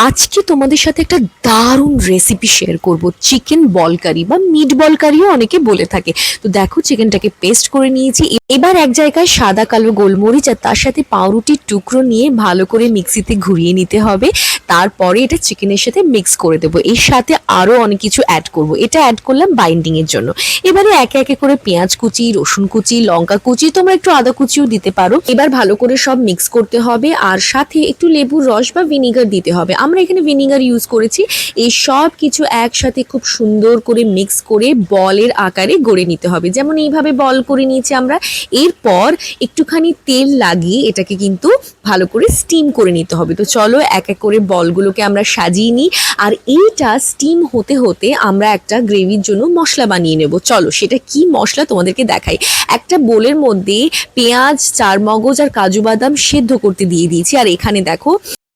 আজকে তোমাদের সাথে একটা দারুণ রেসিপি শেয়ার করব, চিকেন বল কারি বা মিট বল কারিও অনেকে বলে থাকে। তো দেখো, চিকেনটাকে পেস্ট করে নিয়েছি। এবার এক জায়গায় সাদা কালো গোলমরিচ আর তার সাথে পাউরুটির টুকরো নিয়ে ভালো করে মিক্সিতে ঘুরিয়ে নিতে হবে। তারপরে এটা চিকেনের সাথে মিক্স করে দেবো। এর সাথে আরো অনেক কিছু অ্যাড করব। এটা অ্যাড করলাম বাইন্ডিং এর জন্য। এবারে একে একে করে পেঁয়াজ কুচি, রসুন কুচি, লঙ্কা কুচি, তোমরা একটু আদা কুচিও দিতে পারো। এবার ভালো করে সব মিক্স করতে হবে আর সাথে একটু লেবুর রস বা ভিনিগার দিতে হবে। আমরা এখানে ভিনিগার ইউজ করেছি। এই সব কিছু একসাথে খুব সুন্দর করে মিক্স করে বলের আকারে গড়ে নিতে হবে। যেমন এইভাবে বল করে নিয়েছি আমরা। এরপর একটুখানি তেল লাগিয়ে এটাকে কিন্তু ভালো করে স্টিম করে নিতে হবে। তো চলো এক এক করে বলগুলোকে আমরা সাজিয়ে নিই। আর এইটা স্টিম হতে হতে আমরা একটা গ্রেভির জন্য মশলা বানিয়ে নেব। চলো সেটা কি মশলা তোমাদেরকে দেখাই। একটা বোলের মধ্যে পেঁয়াজ, চারমগজ আর কাজু বাদাম সেদ্ধ করতে দিয়ে দিয়েছি। আর এখানে দেখো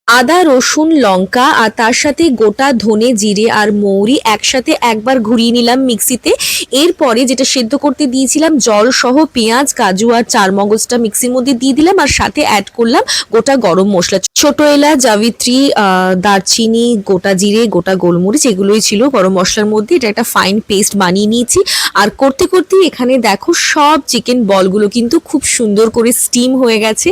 আদা, রসুন, লঙ্কা আর তার সাথে গোটা ধনে, জিরে আর মৌরি একসাথে একবার ঘুরিয়ে নিলাম মিক্সিতে। এরপরে যেটা সেদ্ধ করতে দিয়েছিলাম জল সহ পেঁয়াজ, কাজু আর চারমগজটা মিক্সির মধ্যে দিয়ে দিলাম। আর সাথে অ্যাড করলাম গোটা গরম মশলা, ছোট এলাচ, জাবিত্রী, দারচিনি, গোটা জিরে, গোটা গোলমরিচ, এগুলোই ছিল গরম মশলার মধ্যে। এটা একটা ফাইন পেস্ট বানিয়ে নিয়েছি। আর করতে করতে এখানে দেখো সব চিকেন বলগুলো কিন্তু খুব সুন্দর করে স্টিম হয়ে গেছে।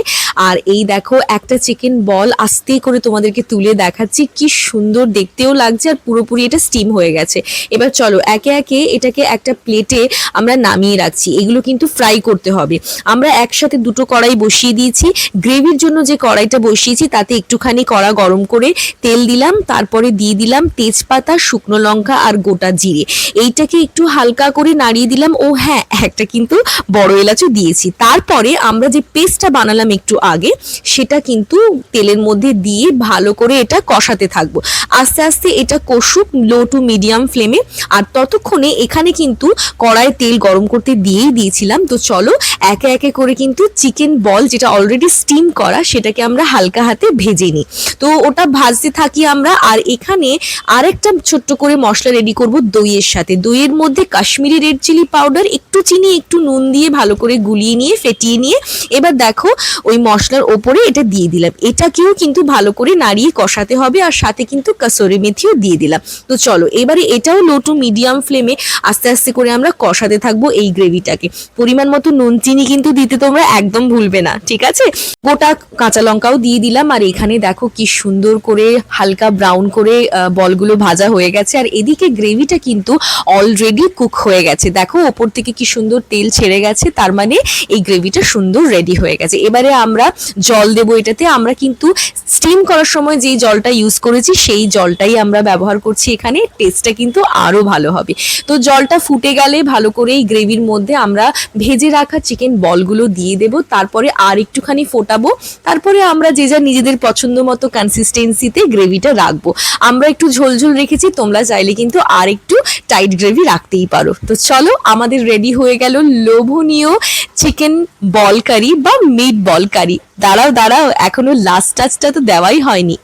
আর এই দেখো একটা চিকেন বল আস্তে করে তোমাদেরকে তুলে দেখাচ্ছি, কি সুন্দর দেখতেও লাগছে আর পুরোপুরি এটা স্টিম হয়ে গেছে। এবার চলো একে একে এটাকে একটা প্লেটে আমরা নামিয়ে রাখছি। এগুলো কিন্তু ফ্রাই করতে হবে। আমরা একসাথে দুটো কড়াই বসিয়ে দিয়েছি। গ্রেভির জন্য যে কড়াইটা বসিয়েছি তাতে একটুখানি কড়া গরম করে তেল দিলাম, তারপরে দিয়ে দিলাম তেজপাতা, শুকনো লঙ্কা আর গোটা জিরে। এইটাকে একটু হালকা করে নাড়িয়ে দিলাম। ও হ্যাঁ, একটা কিন্তু বড় এলাচও দিয়েছি। তারপরে আমরা যে পেস্টটা বানালাম একটু আগে, সেটা কিন্তু তেলের মধ্যে দিয়ে ভালো করে এটা কষাতে থাকবো। আস্তে আস্তে এটা কষুক লো টু মিডিয়াম ফ্লেমে। আর ততক্ষণে এখানে কিন্তু কড়াই তেল গরম করতে দিয়েই দিয়েছিলাম। তো চলো একে একে করে কিন্তু চিকেন বল যেটা অলরেডি স্টিম করা সেটাকে আমরা হালকা হাতে ভেজে নিই। তো ওটা ভাজতে থাকি আমরা। আর এখানে আরেকটা ছোট্ট করে মশলা রেডি করব দইয়ের সাথে। দইয়ের মধ্যে কাশ্মীরি রেড চিলি পাউডার, একটু চিনি, একটু নুন দিয়ে ভালো করে গুলিয়ে নিয়ে ফেটিয়ে নিয়ে এবার দেখো ওই মশলার ওপরে এটা দিয়ে দিলাম। এটাকেও কিন্তু ভালো করে নাড়িয়ে কষাতে হবে। আর সাথে কিন্তু কাসুরি মেথিও দিয়ে দিলাম। তো চলো এবারে এটাও লো টু মিডিয়াম ফ্লেমে আস্তে আস্তে করে আমরা কষাতে থাকবো এই গ্রেভিটাকে। পরিমাণ মতো নুন চিনি কিন্তু দিতে তোমরা একদম ভুলবে না, ঠিক আছে? গোটা কাঁচা লঙ্কাও দিয়ে দিলাম। আর এখানে দেখো কি সুন্দর করে হালকা ব্রাউন করে বলগুলো ভাজা হয়ে গেছে। আর এদিকে গ্রেভিটা কিন্তু অলরেডি কুক হয়ে গেছে। দেখো ওপর থেকে কি সুন্দর তেল ছেড়ে গেছে, তার মানে এই গ্রেভিটা সুন্দর রেডি হয়ে গেছে। এবারে আমরা জল দেবো এটাতে। আমরা কিন্তু স্টিম করার সময় যেই জলটা ইউজ করেছি সেই জলটাই আমরা ব্যবহার করছি এখানে। টেস্টটা কিন্তু আরো ভালো হবে। তো জলটা ফুটে গেলে ভালো করে এই গ্রেভির মধ্যে আমরা ভেজে রাখা চিকেন বলগুলো দিয়ে দেব। তারপরে আর একটুখানি ফোটাবো। তারপরে আমরা যে যা নিজেদের পছন্দ মতো কনসিস্টেন্সিতে গ্রেভিটা রাখবো। আমরা একটু ঝোলঝোল রেখেছি, তোমরা চাইলে কিন্তু আর একটু টাইট গ্রেভি রাখতেই পারো। তো চলো আমাদের রেডি হয়ে গেল লোভনীয় চিকেন বল কারি বা মিট বল কারি। দাঁড়াও দাঁড়াও, এখনো লাস্ট টাচটা তো দেওয়াই হয়নি।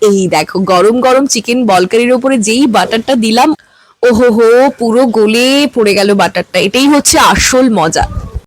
এই দেখো গরম গরম চিকেন বল কারির ওপরে যেই বাটারটা দিলাম, ওহো হো, পুরো গলে পড়ে গেল বাটারটা। এটাই হচ্ছে আসল মজা।